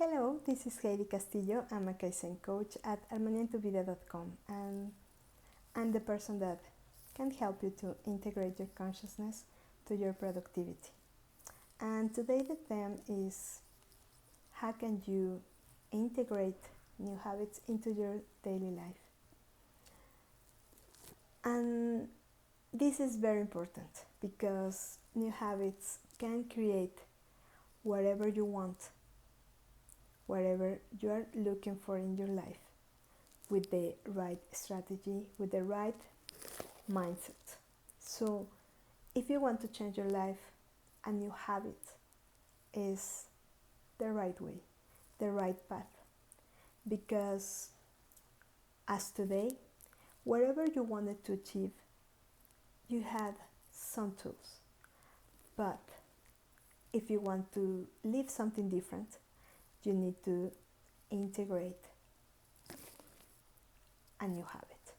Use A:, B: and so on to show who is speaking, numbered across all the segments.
A: Hello, this is Heidi Castillo. I'm a Kaizen coach at armonientuvida.com, and I'm the person that can help you to integrate your consciousness to your productivity. And today the theme is how can you integrate new habits into your daily life? And this is very important because new habits can create whatever you want, whatever you are looking for in your life, with the right strategy, with the right mindset. So, if you want to change your life, a new habit is the right way, the right path. Because as today, whatever you wanted to achieve, you had some tools. But if you want to live something different, you need to integrate a new habit.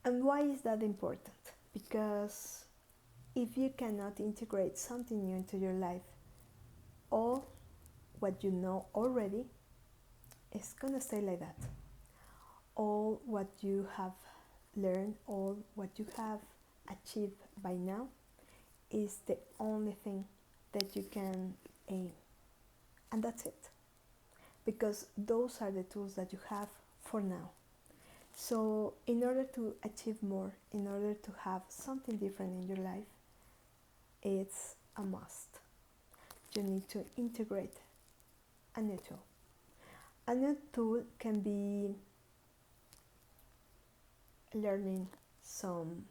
A: And why is that important? Because if you cannot integrate something new into your life, all what you know already is gonna stay like that. All what you have learned, all what you have achieved by now is the only thing that you can aim. And that's it. Because those are the tools that you have for now. So, in order to achieve more, in order to have something different in your life, it's a must. You need to integrate a new tool. A new tool can be learning some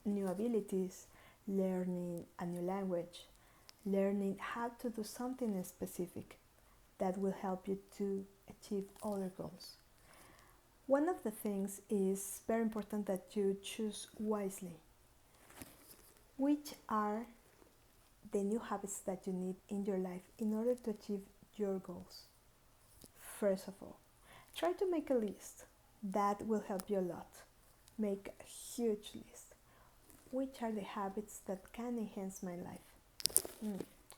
A: new abilities, learning a new language, learning how to do something specific that will help you to achieve other goals. One of the things is very important that you choose wisely. Which are the new habits that you need in your life in order to achieve your goals? First of all, try to make a list. That will help you a lot. Make a huge list. Which are the habits that can enhance my life?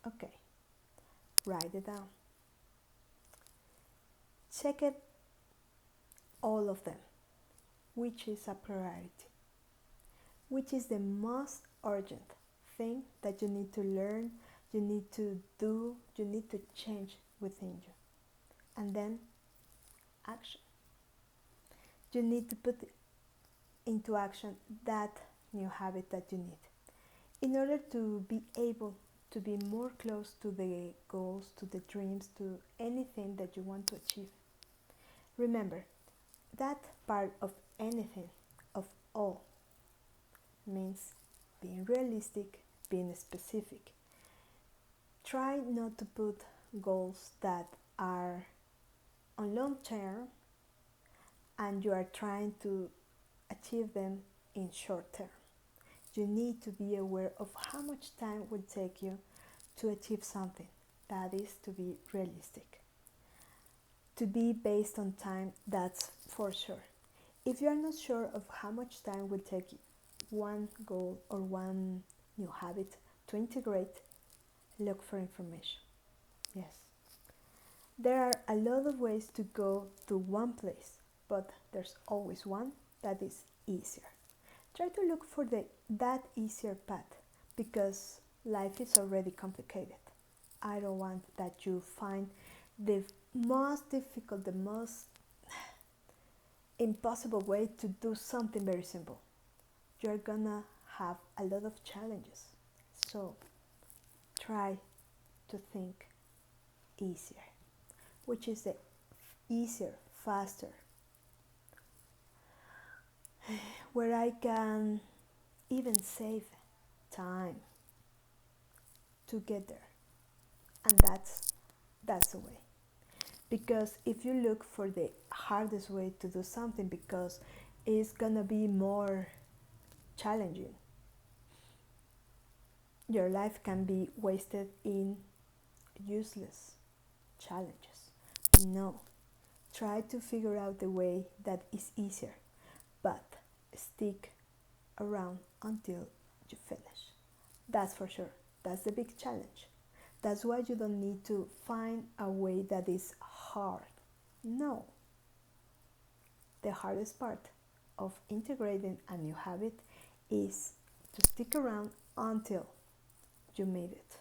A: Okay, write it down. Check it, all of them. Which is a priority? Which is the most urgent thing that you need to learn, you need to do, you need to change within you? And then action. You need to put into action that new habit that you need in order to be able to be more close to the goals, to the dreams, to anything that you want to achieve. Remember, that part of anything, of all, means being realistic, being specific. Try not to put goals that are on long term and you are trying to achieve them in short term. You need to be aware of how much time will take you to achieve something. That is to be realistic. To be based on time, that's for sure. If you are not sure of how much time will take one goal or one new habit to integrate, look for information. Yes. There are a lot of ways to go to one place, but there's always one that is easier. Try to look for that easier path because life is already complicated. I don't want that you find the most difficult, the most impossible way to do something very simple. You're gonna have a lot of challenges. So try to think easier. Which is the easier, faster, where I can even save time to get there. And that's the way. Because if you look for the hardest way to do something because it's gonna be more challenging, your life can be wasted in useless challenges. No, try to figure out the way that is easier, but stick around until you finish. That's for sure. That's the big challenge. That's why you don't need to find a way that is hard. No. The hardest part of integrating a new habit is to stick around until you made it.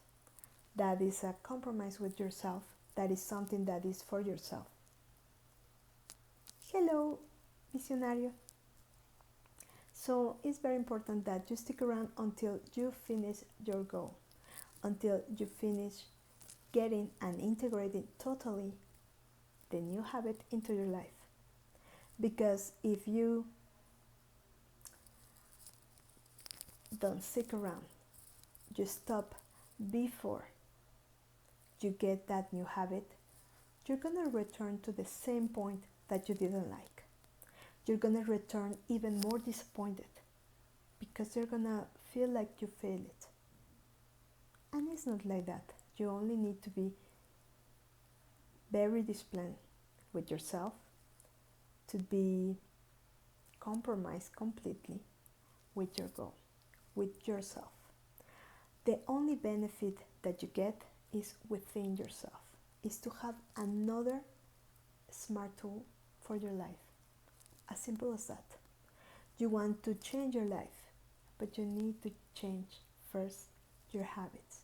A: That is a compromise with yourself. That is something that is for yourself. Hello, visionario. So it's very important that you stick around until you finish your goal, until you finish getting and integrating totally the new habit into your life. Because if you don't stick around, you stop before you get that new habit, you're gonna return to the same point that you didn't like. You're gonna return even more disappointed because you're gonna feel like you failed it. And it's not like that. You only need to be very disciplined with yourself, to be compromised completely with your goal, with yourself. The only benefit that you get is within yourself, is to have another smart tool for your life. As simple as that. You want to change your life, but you need to change first your habits.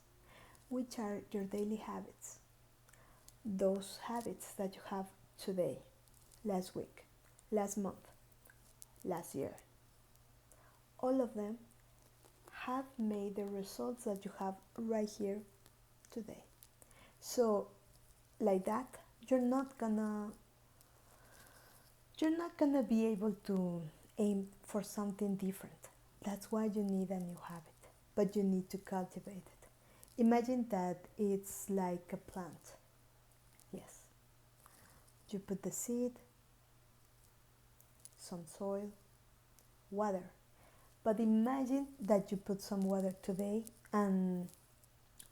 A: Which are your daily habits? Those habits that you have today, last week, last month, last year. All of them have made the results that you have right here today. So like that, you're not gonna be able to aim for something different. That's why you need a new habit, but you need to cultivate it. Imagine that it's like a plant. Yes. You put the seed, some soil, water. But imagine that you put some water today and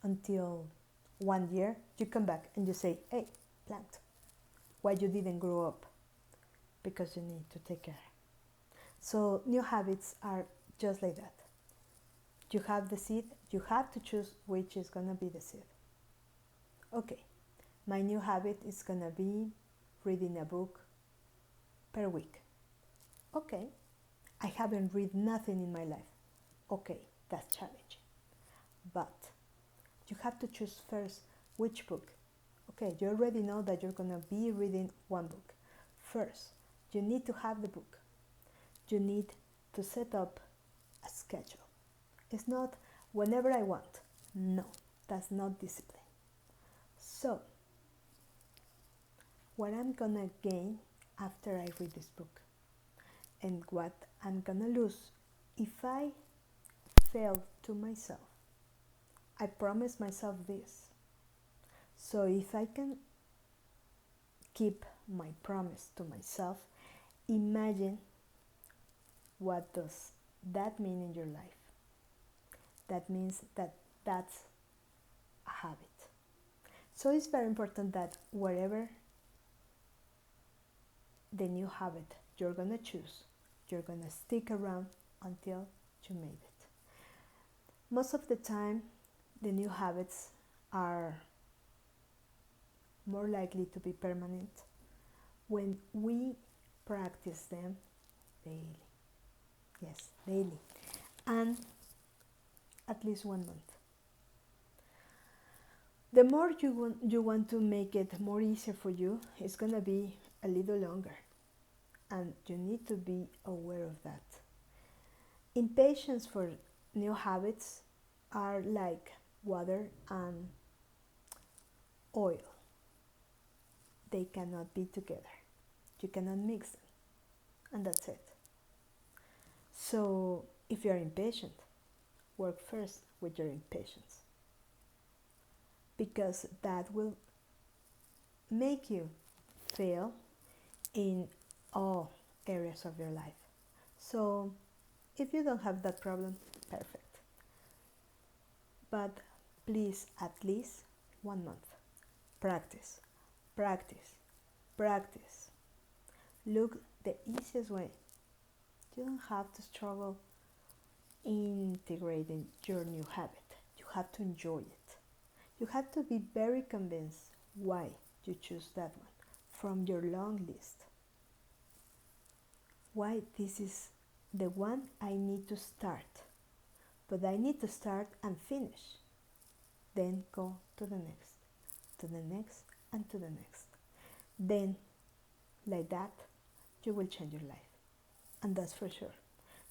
A: until 1 year you come back and you say, hey, plant, why you didn't grow up? Because you need to take care. So new habits are just like that. You have the seed, you have to choose which is gonna be the seed. Okay, my new habit is gonna be reading a book per week. Okay, I haven't read nothing in my life. Okay, that's challenging. But you have to choose first which book. Okay, you already know that you're gonna be reading one book. First, you need to have the book. You need to set up a schedule. It's not whenever I want. No, that's not discipline. So, what I'm gonna gain after I read this book, and what I'm gonna lose if I fail to myself. I promise myself this. So if I can keep my promise to myself, imagine what does that mean in your life. That means that that's a habit. So it's very important that wherever the new habit you're gonna choose, you're gonna stick around until you made it. Most of the time, the new habits are more likely to be permanent when we practice them daily. Yes, daily. And at least 1 month. The more you want to make it more easier for you, it's going to be a little longer. And you need to be aware of that. Impatience for new habits are like water and oil. They cannot be together. You cannot mix them. And that's it. So if you're impatient, work first with your impatience. Because that will make you fail in all areas of your life. So if you don't have that problem, perfect. But please, at least 1 month. Practice, practice, practice. Look the easiest way. You don't have to struggle integrating your new habit. You have to enjoy it. You have to be very convinced why you choose that one from your long list. Why this is the one I need to start. But I need to start and finish. Then go to the next, and to the next. Then, like that, you will change your life. And that's for sure.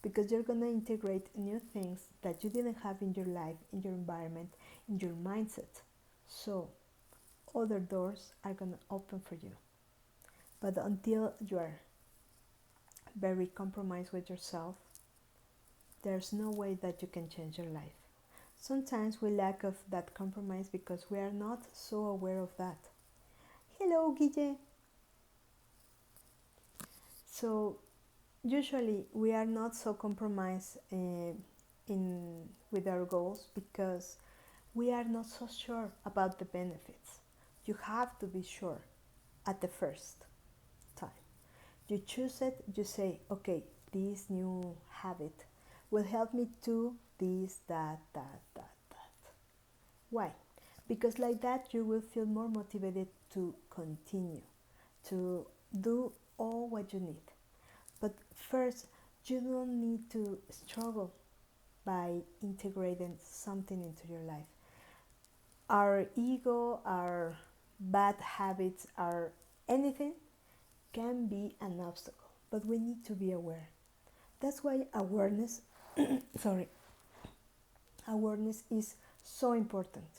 A: Because you're going to integrate new things that you didn't have in your life, in your environment, in your mindset. So, other doors are going to open for you. But until you are very compromised with yourself, there's no way that you can change your life. Sometimes we lack of that compromise because we are not so aware of that. Hello, Guille. So usually we are not so compromised in with our goals because we are not so sure about the benefits. You have to be sure at the first time. You choose it, you say, okay, this new habit will help me to this, that. Why? Because like that you will feel more motivated to continue, to do all what you need. But first, you don't need to struggle by integrating something into your life. Our ego, our bad habits, our anything can be an obstacle, but we need to be aware. That's why awareness, sorry, awareness is so important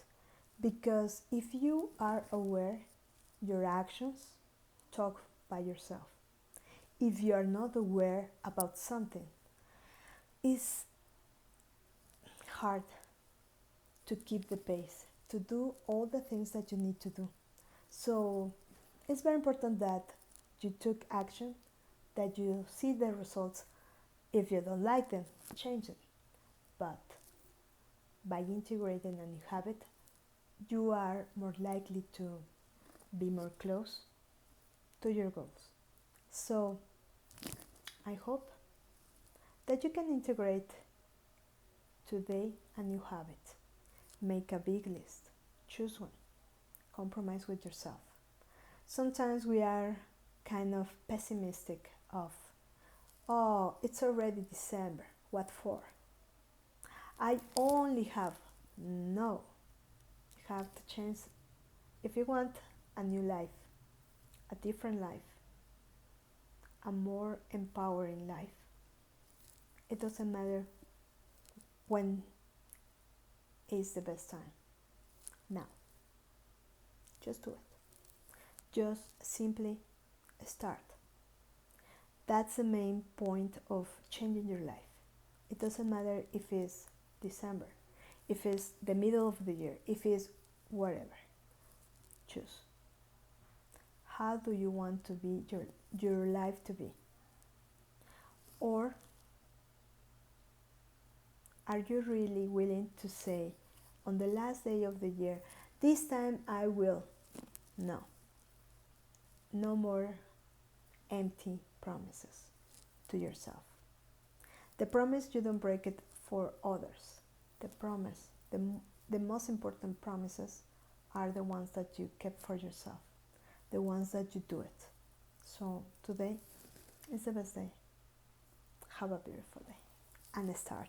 A: because if you are aware, your actions talk by yourself. If you are not aware about something, it's hard to keep the pace, to do all the things that you need to do. So it's very important that you took action, that you see the results. If you don't like them, change them. But by integrating a new habit, you are more likely to be more close to your goals. So I hope that you can integrate today a new habit. Make a big list. Choose one. Compromise with yourself. Sometimes we are kind of pessimistic of, oh, it's already December. What for? I only have. No. You have to change. If you want a new life, a different life, a more empowering life, it doesn't matter when is the best time. Now. Just do it. Just simply start. That's the main point of changing your life. It doesn't matter if it's December, if it's the middle of the year, if it's whatever. Choose. How do you want to be your life to be? Or are you really willing to say on the last day of the year, this time I will? No. No more empty promises to yourself. The promise, you don't break it for others. The promise, the most important promises are the ones that you kept for yourself, the ones that you do it. So today is the best day. Have a beautiful day and start.